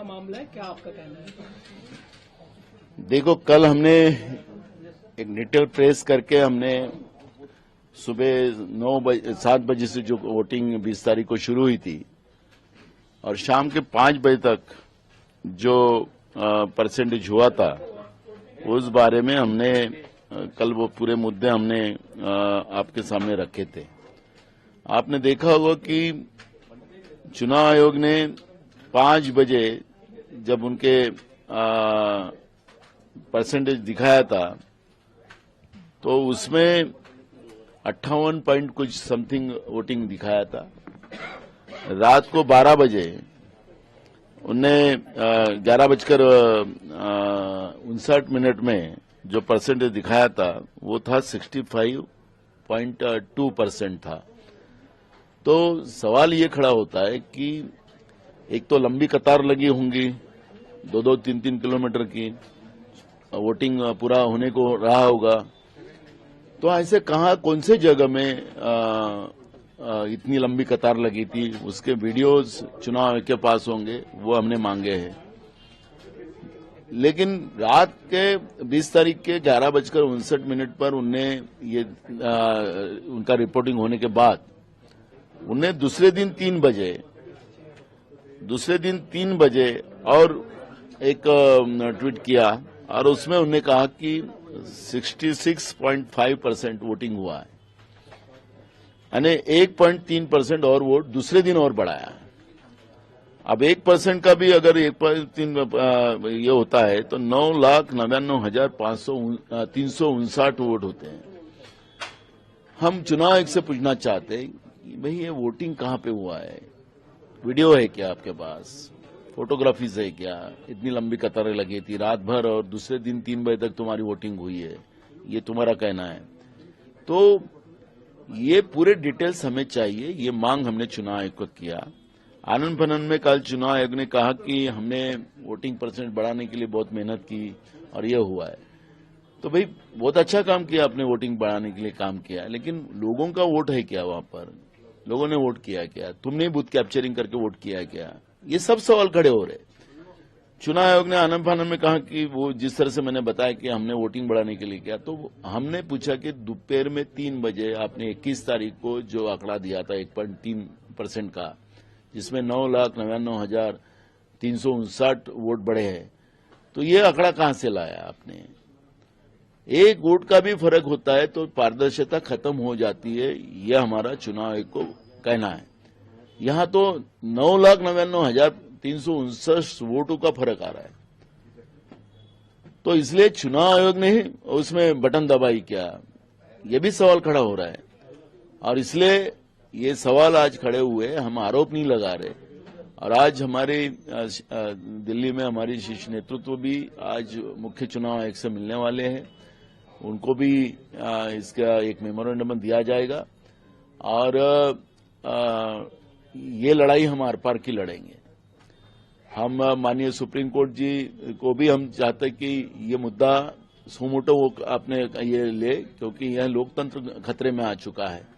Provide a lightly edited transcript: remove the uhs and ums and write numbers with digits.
का मामला है, क्या आपका कहना है? देखो, कल हमने एक डिटेल प्रेस करके हमने सुबह 7 बजे से जो वोटिंग 20 तारीख को शुरू हुई थी और शाम के 5 बजे तक जो परसेंटेज हुआ था उस बारे में हमने कल वो पूरे मुद्दे हमने आपके सामने रखे थे। आपने देखा होगा कि चुनाव आयोग ने 5 बजे जब उनके परसेंटेज दिखाया था तो उसमें 58 पॉइंट कुछ समथिंग वोटिंग दिखाया था। रात को 12 बजे उनने 11:59 में जो परसेंटेज दिखाया था वो था 65.2% था। तो सवाल ये खड़ा होता है कि एक तो लंबी कतार लगी होंगी 2-2, 3-3 किलोमीटर की, वोटिंग पूरा होने को रहा होगा। तो ऐसे कहाँ कौन से जगह में इतनी लंबी कतार लगी थी, उसके वीडियोस चुनाव के पास होंगे, वो हमने मांगे हैं। लेकिन रात के 20 तारीख के 11:59 पर उनने ये उनका रिपोर्टिंग होने के बाद उन्हें दूसरे दिन 3 बजे और एक ट्वीट किया और उसमें उन्होंने कहा कि 66.5% वोटिंग हुआ है, यानी 1.3% और वोट दूसरे दिन और बढ़ाया है। अब 1% का भी अगर 1.3 ये होता है तो 9,99,359 वोट होते हैं। हम चुनाव आयोग से पूछना चाहते हैं कि भाई ये वोटिंग कहाँ पे हुआ है, वीडियो है क्या आपके पास, फोटोग्राफीज है क्या, इतनी लंबी कतारें लगी थी रात भर और दूसरे दिन 3 बजे तक तुम्हारी वोटिंग हुई है, ये तुम्हारा कहना है। तो ये पूरे डिटेल्स हमें चाहिए, ये मांग हमने चुनाव आयोग को किया। आनंद फनन में कल चुनाव आयोग ने कहा कि हमने वोटिंग परसेंट बढ़ाने के लिए बहुत मेहनत की और ये हुआ है। तो भाई बहुत अच्छा काम किया आपने, वोटिंग बढ़ाने के लिए काम किया, लेकिन लोगों का वोट है क्या वहां पर, लोगों ने वोट किया क्या, तुमने बूथ कैप्चरिंग करके वोट किया क्या, ये सब सवाल खड़े हो रहे। चुनाव आयोग ने आनंद फानन में कहा कि वो जिस तरह से मैंने बताया कि हमने वोटिंग बढ़ाने के लिए किया, तो हमने पूछा कि दोपहर में 3 बजे आपने 21 तारीख को जो आंकड़ा दिया था 1.3% का, जिसमें 9,99,359 वोट बढ़े हैं, तो ये आंकड़ा कहां से लाया आपने? एक वोट का भी फर्क होता है तो पारदर्शिता खत्म हो जाती है, यह हमारा चुनाव आयोग को कहना है। यहां तो 9,99,359 वोटों का फर्क आ रहा है। तो इसलिए चुनाव आयोग ने उसमें बटन दबाई क्या, ये भी सवाल खड़ा हो रहा है। और इसलिए ये सवाल आज खड़े हुए, हम आरोप नहीं लगा रहे। और आज हमारे दिल्ली में हमारी शीर्ष नेतृत्व भी आज मुख्य चुनाव आयोग से मिलने वाले हैं, उनको भी इसका एक मेमोरेंडम दिया जाएगा और ये लड़ाई हम आर पार की लड़ेंगे। हम माननीय सुप्रीम कोर्ट जी को भी हम चाहते हैं कि ये मुद्दा सुमोटो अपने ये ले, क्योंकि यह लोकतंत्र खतरे में आ चुका है।